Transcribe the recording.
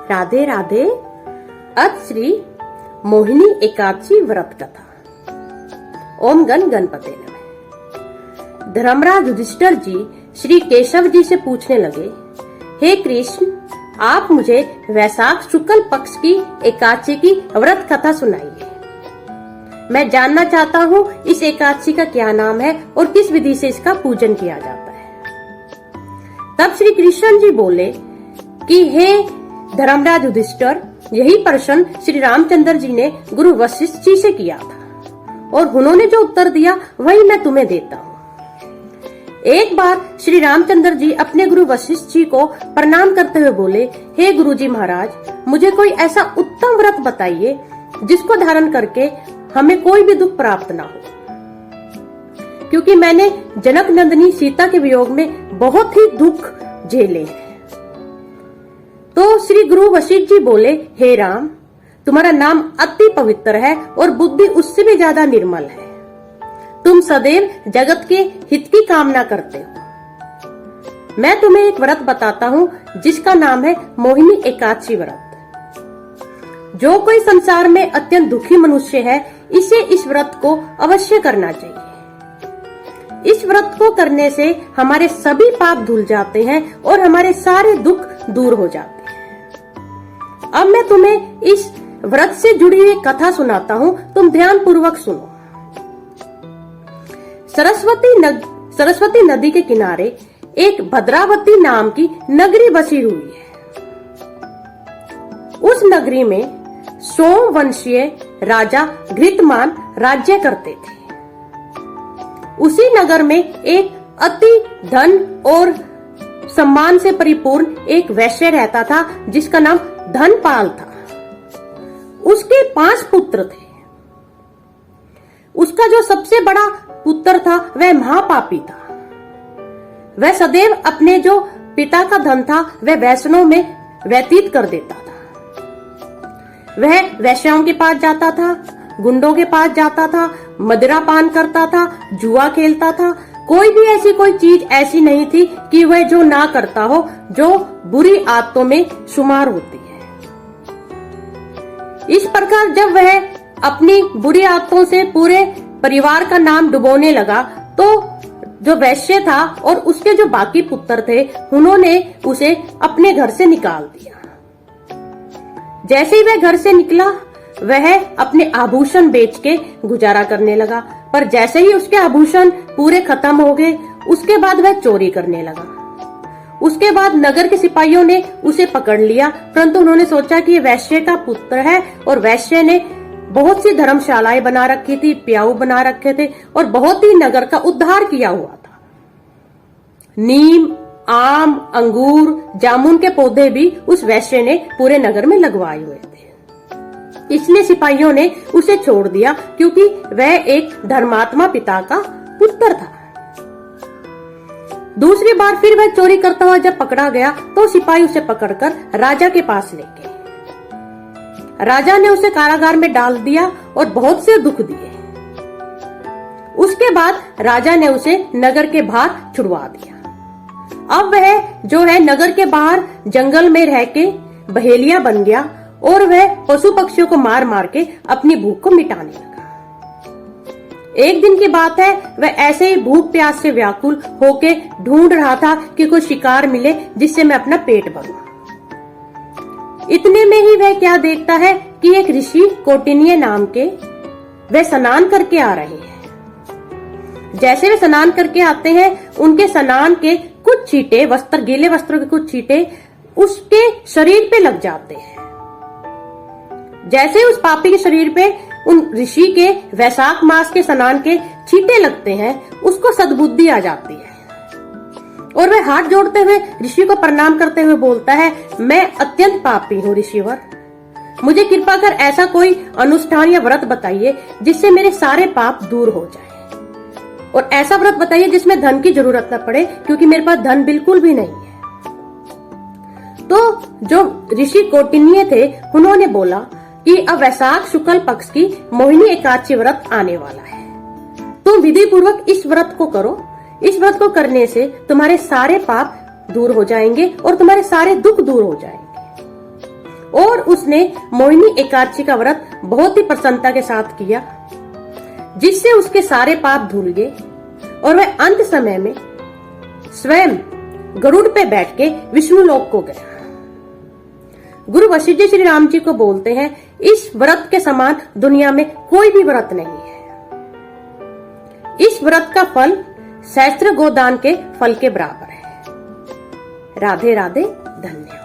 राधे राधे। अथ श्री मोहिनी एकादशी व्रत कथा। ओम गण गणपते नमः। धर्मराज युधिष्ठिर जी श्री केशव जी से पूछने लगे, हे कृष्ण, आप मुझे वैशाख शुक्ल पक्ष की एकादशी की व्रत कथा सुनाइए। मैं जानना चाहता हूँ इस एकादशी का क्या नाम है और किस विधि से इसका पूजन किया जाता है। तब श्री कृष्ण जी बोले कि हे धर्मराज युधिष्ठिर, यही प्रश्न श्री रामचंद्र जी ने गुरु वशिष्ठ जी से किया था और उन्होंने जो उत्तर दिया वही मैं तुम्हें देता हूँ। एक बार श्री रामचंद्र जी अपने गुरु वशिष्ठ जी को प्रणाम करते हुए बोले, हे गुरु जी महाराज, मुझे कोई ऐसा उत्तम व्रत बताइए जिसको धारण करके हमें कोई भी दुख प्राप्त ना हो, क्योंकि मैंने जनक नंदिनी सीता के वियोग में बहुत ही दुख झेले हैं। तो श्री गुरु वशिष्ठ जी बोले, हे राम, तुम्हारा नाम अति पवित्र है और बुद्धि उससे भी ज्यादा निर्मल है। तुम सदैव जगत के हित की कामना करते हो। मैं तुम्हें एक व्रत बताता हूँ जिसका नाम है मोहिनी एकादशी व्रत। जो कोई संसार में अत्यंत दुखी मनुष्य है, इसे इस व्रत को अवश्य करना चाहिए। इस व्रत को करने से हमारे सभी पाप धुल जाते हैं और हमारे सारे दुख दूर हो जाते हैं। अब मैं तुम्हें इस व्रत से जुड़ी हुई कथा सुनाता हूँ, तुम ध्यान पूर्वक सुनो। सरस्वती नदी के किनारे एक भद्रावती नाम की नगरी बसी हुई है। उस नगरी में सोमवंशीय राजा घृतमान राज्य करते थे। उसी नगर में एक अति धन और सम्मान से परिपूर्ण एक वैश्य रहता था जिसका नाम धनपाल था। उसके 5 पुत्र थे। उसका जो सबसे बड़ा पुत्र था वह महापापी था। वह सदैव अपने जो पिता का धन था वह वैष्णव में व्यतीत कर देता था। वह वैश्याओं के पास जाता था, गुंडों के पास जाता था, मदिरा पान करता था, जुआ खेलता था। कोई भी ऐसी कोई चीज ऐसी नहीं थी कि वह जो ना करता हो, जो बुरी आदतों में शुमार होती है। इस प्रकार जब वह अपनी बुरी आदतों से पूरे परिवार का नाम डुबोने लगा, तो जो वैश्य था और उसके जो बाकी पुत्र थे, उन्होंने उसे अपने घर से निकाल दिया। जैसे ही वह घर से निकला, वह अपने आभूषण बेच के गुजारा करने लगा, पर जैसे ही उसके आभूषण पूरे खत्म हो गए, उसके बाद वह चोरी करने लगा। उसके बाद नगर के सिपाहियों ने उसे पकड़ लिया, परंतु उन्होंने सोचा कि ये वैश्य का पुत्र है और वैश्य ने बहुत सी धर्मशालाएं बना रखी थी, प्याऊ बना रखे थे और बहुत ही नगर का उद्धार किया हुआ था। नीम, आम, अंगूर, जामुन के पौधे भी उस वैश्य ने पूरे नगर में लगवाए हुए थे। इसलिए सिपाहियों ने उसे छोड़ दिया क्योंकि वह एक धर्मात्मा पिता का पुत्र था। दूसरी बार फिर वह चोरी करता हुआ जब पकड़ा गया, तो सिपाही उसे पकड़कर राजा के पास ले गए। राजा ने उसे कारागार में डाल दिया और बहुत से दुख दिए। उसके बाद राजा ने उसे नगर के बाहर छुड़वा दिया। अब वह जो है नगर के बाहर जंगल में रह के बहेलिया बन गया और वह पशु पक्षियों को मार मार के अपनी भूख को मिटाने लगा। एक दिन की बात है, वह ऐसे ही भूख प्यास से व्याकुल होके ढूंढ रहा था कि कोई शिकार मिले जिससे मैं अपना पेट भरूं। इतने में ही वह क्या देखता है कि एक ऋषि कौटिन्य नाम के वह स्नान करके आ रहे हैं। जैसे वे स्नान करके आते हैं, उनके स्नान के कुछ छींटे, गीले वस्त्रों के कुछ छींटे उसके शरीर पे लग जाते हैं। जैसे उस पापी के शरीर पे उन ऋषि के वैशाख मास के स्नान के छींटे लगते हैं, उसको सद्बुद्धि आ जाती है और वह हाथ जोड़ते हुए ऋषि को प्रणाम करते हुए बोलता है, मैं अत्यंत पापी हूँ ऋषिवर, मुझे कृपा कर ऐसा कोई अनुष्ठान या व्रत बताइए जिससे मेरे सारे पाप दूर हो जाए, और ऐसा व्रत बताइए जिसमें धन की जरूरत न पड़े, क्योंकि मेरे पास धन बिल्कुल भी नहीं है। तो जो ऋषि कौटिन्य थे, उन्होंने बोला कि अब वैशाख शुक्ल पक्ष की मोहिनी एकादशी व्रत आने वाला है, तुम विधि पूर्वक इस व्रत को करो। इस व्रत को करने से तुम्हारे सारे पाप दूर हो जाएंगे और तुम्हारे सारे दुख दूर हो जाएंगे। और उसने मोहिनी एकादशी का व्रत बहुत ही प्रसन्नता के साथ किया, जिससे उसके सारे पाप धुल गए और वह अंत समय में स्वयं गरुड़ पे बैठ के विष्णु लोक को गया। गुरु वशिष्ठ जी श्री राम जी को बोलते हैं, इस व्रत के समान दुनिया में कोई भी व्रत नहीं है। इस व्रत का फल सहस्त्र गोदान के फल के बराबर है। राधे राधे, धन्यवाद।